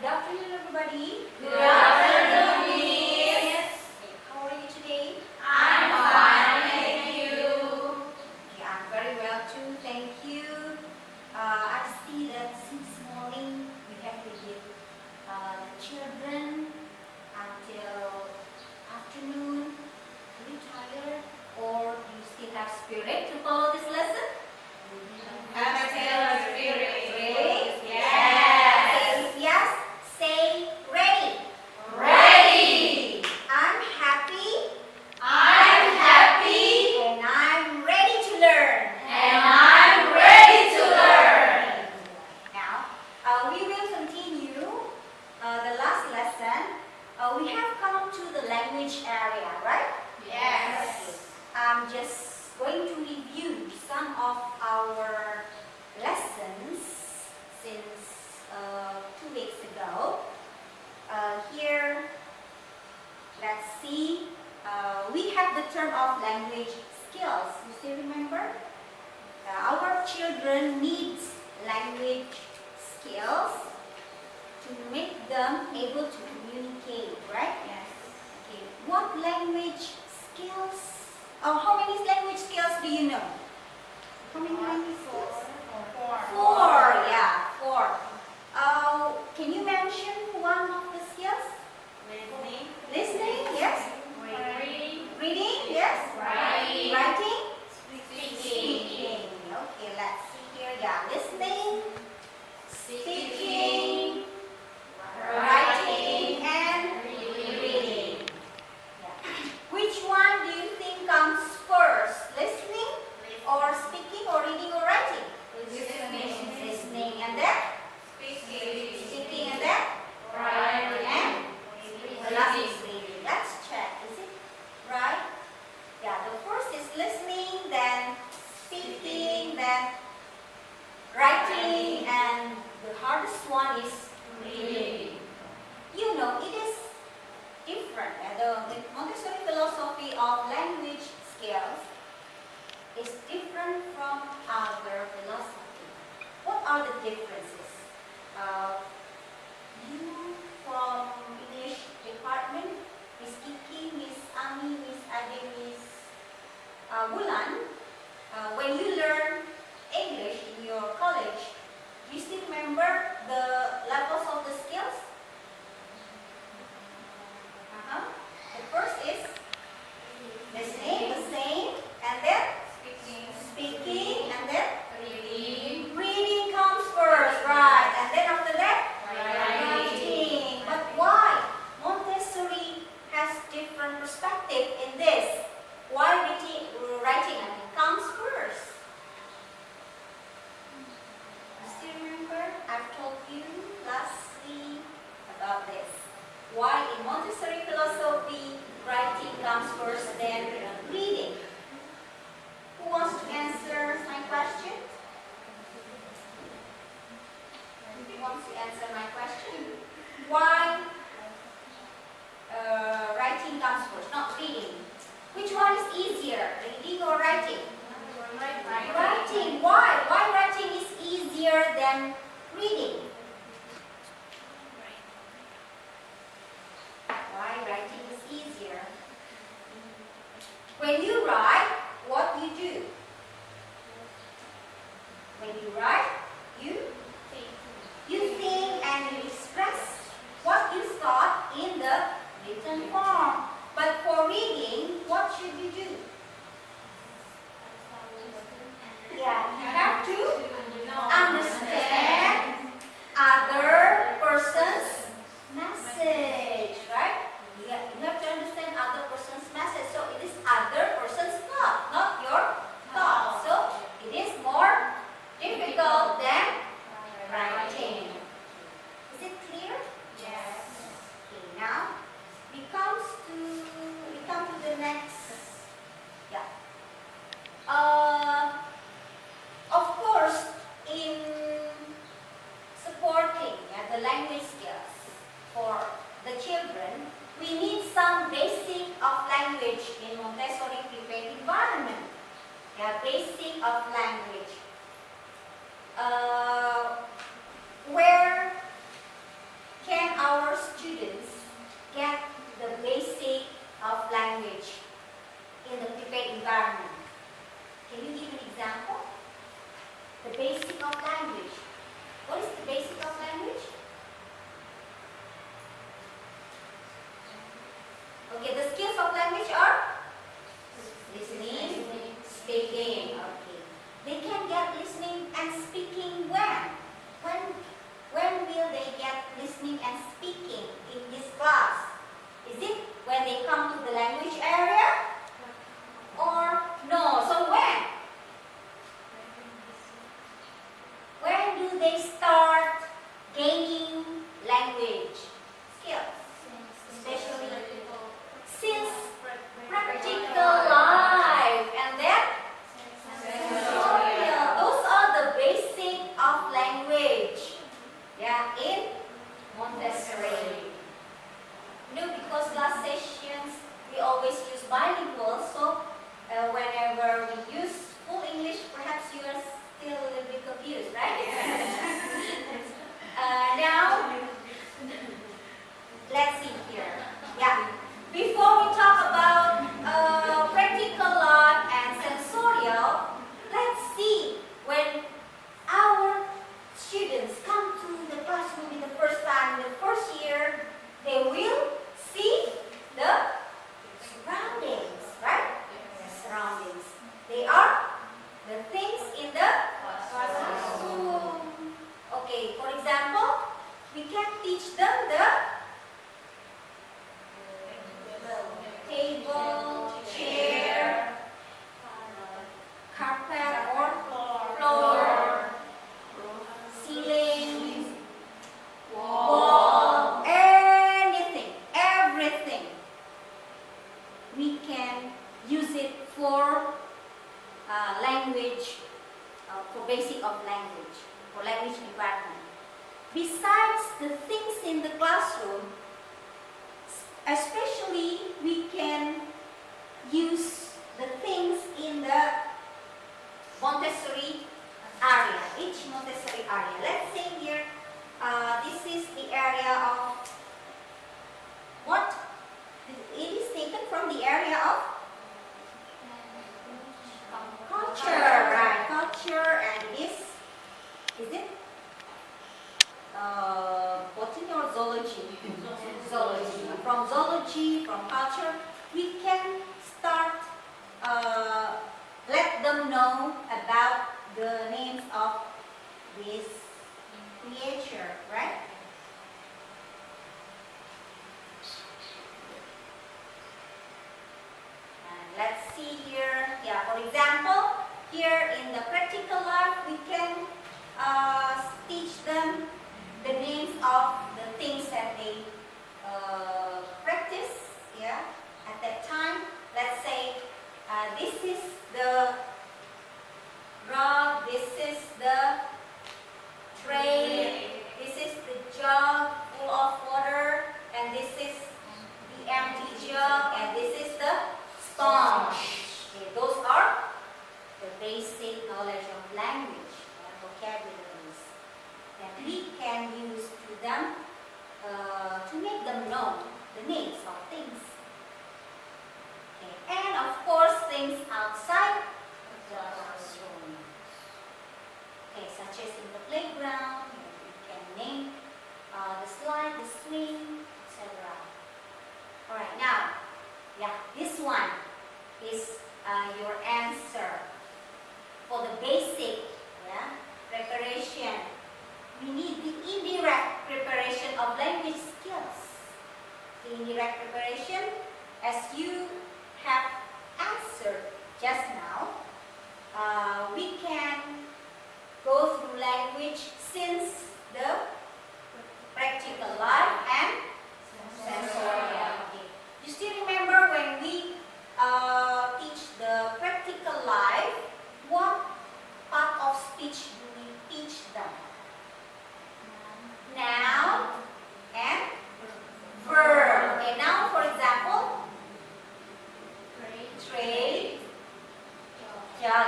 Good afternoon, everybody. Good afternoon, Miss. How are you today? I'm fine, thank you. Okay, I'm very well too, thank you. I see that since morning we have to give the children until afternoon. Are you tired or do you still have spirit to follow this lesson? Have a spirit. Ready? Yes. Yes. Say ready. Ready. I'm happy I'm happy and I'm ready to learn. and I'm ready to learn. Now, we will continue the last lesson. We have come to the language area, right? Yes. I'm just going to review some of our lessons since 2 weeks ago. Here, let's see. We have the term of language skills. You still remember? Our children need language skills to make them able to communicate, right? Yes. Okay. What language skills? How many language skills do you know? How many language skills? Four. Yeah, 4. Can you mention one of the skills? Listening. Listening, yes. Reading. Reading, yes. Writing. Writing. Speaking. Okay, let's see here. Yeah, listening, speaking, writing, and reading. Yeah. Which one do you think comes first? Listening, or speaking, or reading, or writing? Listening. Listening, and then Speaking. speaking, and then Writing. and the last is reading. Let's check. Is it right? Yeah. The first is listening, then speaking, then writing, and the hardest one is reading. You know, it is different. The Montessori philosophy of language skills is different from other philosophy. What are the differences? You from English department, Miss Kiki, Miss Ami, Miss Ade, Miss Wulan, when you learn English in your college, do you still remember the levels of the skills? The first is listening, the same, and then speaking, and then Reading. reading comes first, right? And then after that, Writing. But why Montessori has different perspective in this? Why writing comes first? You still remember? I've told you last week about this. Why in Montessori philosophy writing comes first, then reading? Who wants to answer my question? Who wants to answer my question? Why writing comes first, not reading? Which one is easier, reading or writing? Writing. Why? Why writing is easier than reading? Why writing is easier? When you write, what you do? When you write, you think and you express what you thought in the written form. But for reading, what should you do? Yeah, you have to understand other person's message, right? You have to understand other person's message. So it is other person's thought, not your thought. So it is more difficult than writing. Is it clear? Yes. Okay, now we come to the next. Yeah. Of course, in supporting the language skills for the children, we need some basic of language in Montessori prepared environment. Yeah, basic of language. Where can they will see the surroundings, right? The surroundings. They are the things in the classroom. Okay, for example, we can teach them the table, chair, carpet or floor, ceiling, wall, anything, everything. We can use it for language, for basic of language, for language department. Besides the things in the classroom, especially we can use the things in the Montessori area, each Montessori area. Let's say here, this is the area of what? It is taken from the area of culture, right? Culture, and is it botany or zoology? Zoology. From zoology, from culture, we can start let them know about the names of this creature, right? And let's see here. Yeah, for example, here in the practical life, we can teach them the names of the things that they practice. Yeah, at that time, let's say this is the rug, this is the tray, this is the jug full of water, and this is the empty jug, and this is the sponge. Okay, those are the basic knowledge of language and vocabularies that we can use to them to make them know the names of things. Okay. And of course, things outside the classroom. Okay, such as in the playground, you can name the slide, the swing, etc. Alright, now, yeah, this one is your answer for the basic preparation. We need the indirect preparation of language skills. The indirect preparation, as you have answered just now, we can go through language since the practical life and sensorial. Okay. You still remember when we teach the practical life, what part of speech do we teach them? Noun and verb. Okay, noun, for example, tray, jug.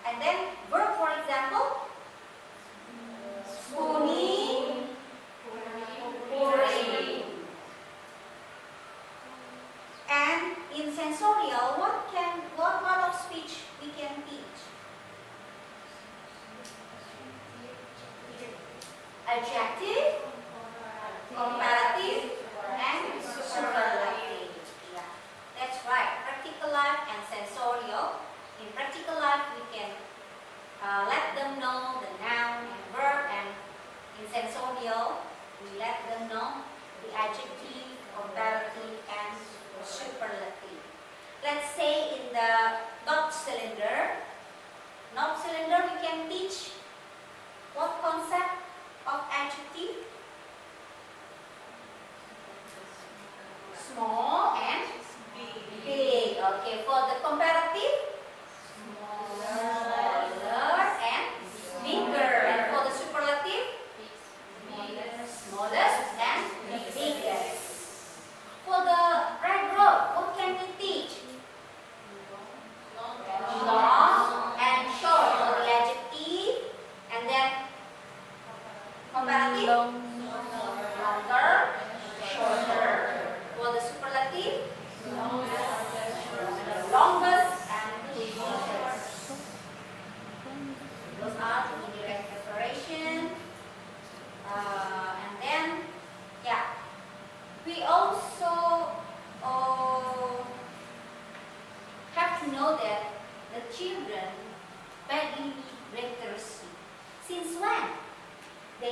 And then verb, for example, spooning, pouring. And in sensorial, what part of speech we can teach? Adjective, comparative, and superlative. Yeah, that's right. Practical life and sensorial. In practical life, we can let them know the noun and verb, and in sensorial, we let them know the adjective, comparative, and superlative. Let's say in the dot cylinder, we can teach what concept of adjective? Small and big. Okay, for the comparative, smaller and bigger. And for the superlative, smallest and biggest. For the red road, what can we teach? Long and short for the adjective, and then comparative, longer, shorter. For the superlative, longest and shortest. Those are the indirect preparation. And then, yeah,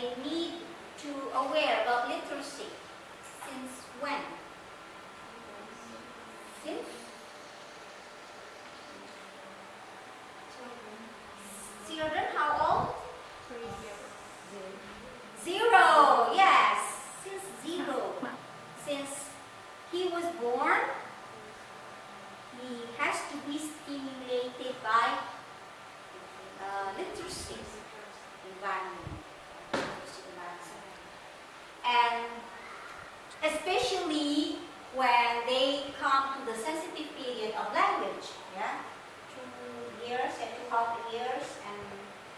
they need to aware about literacy. Since when? Since? Children, how old? 0, yes, since 0. Since he was born, he has to be stimulated by literacy environment. And especially when they come to the sensitive period of language, yeah, 2 years and 2.5 years and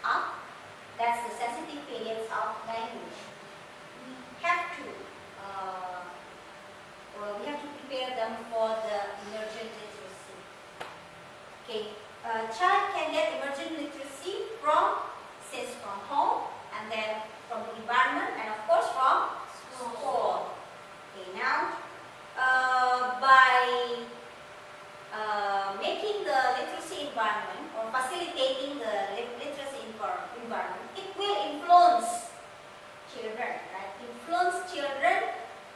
up, that's the sensitive periods of language. We have to prepare them for the emergent literacy. Okay, a child can get emergent literacy from home, and then from the environment, and of course from school. Okay, now by making the literacy environment or facilitating the literacy environment, it will influence children, right? Influence children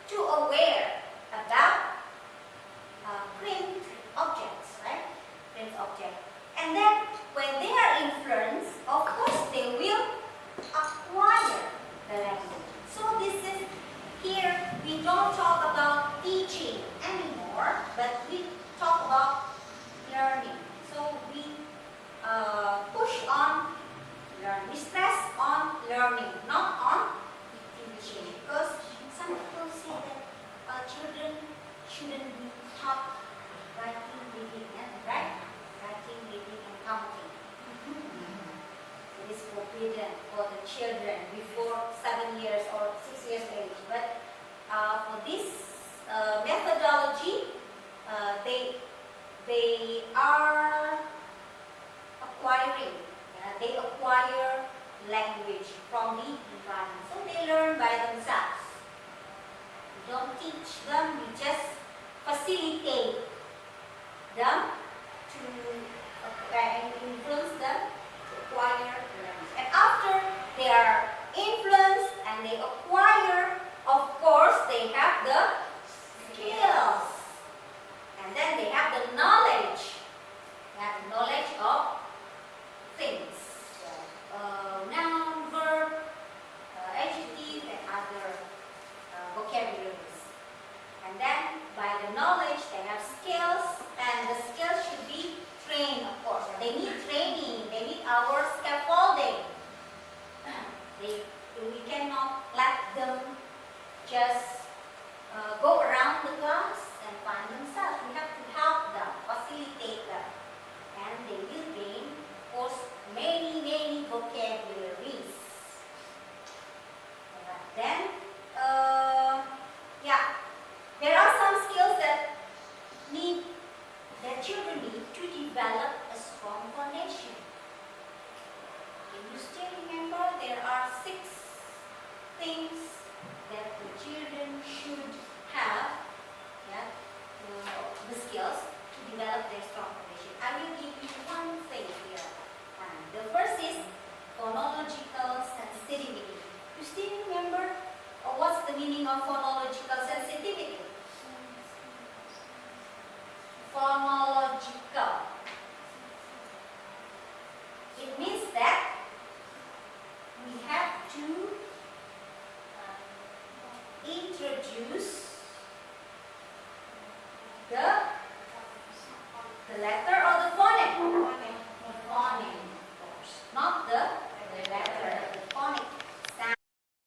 to aware about print objects, right? Print objects. And then when they are influenced, of course they will acquire the language. So this is, here we don't talk about teaching anymore, but we talk about learning. So we push on learning. We stress on learning, not on teaching. Because some people say that children shouldn't be taught writing, reading, and right? Writing, reading, and counting. It is forbidden for the children before 7 years or 6 years age. But for this methodology, they are acquiring. They acquire language from the environment. So they learn by themselves. We don't teach them, we just facilitate them to influence them to acquire language. And after they are influenced and they acquire, of course, they have the skills. And then they have the knowledge. They have the knowledge of things. Noun, verb, adjective, and other vocabularies. And then by the knowledge, they have skills, and the skills should be trained, of course. They need training, they need our scaffolding. We cannot let them just go around the class and find themselves. We have to help them, facilitate them. And they will gain, of course, many, many vocabularies. Then, there are some skills that children need to develop a strong foundation. Can you still remember there are 6 things that the children should have, the skills to develop their strong foundation? I will give you one thing here. The first is phonological sensitivity. You still remember what's the meaning of phonological sensitivity? Phonological. It means that we have to introduce the letter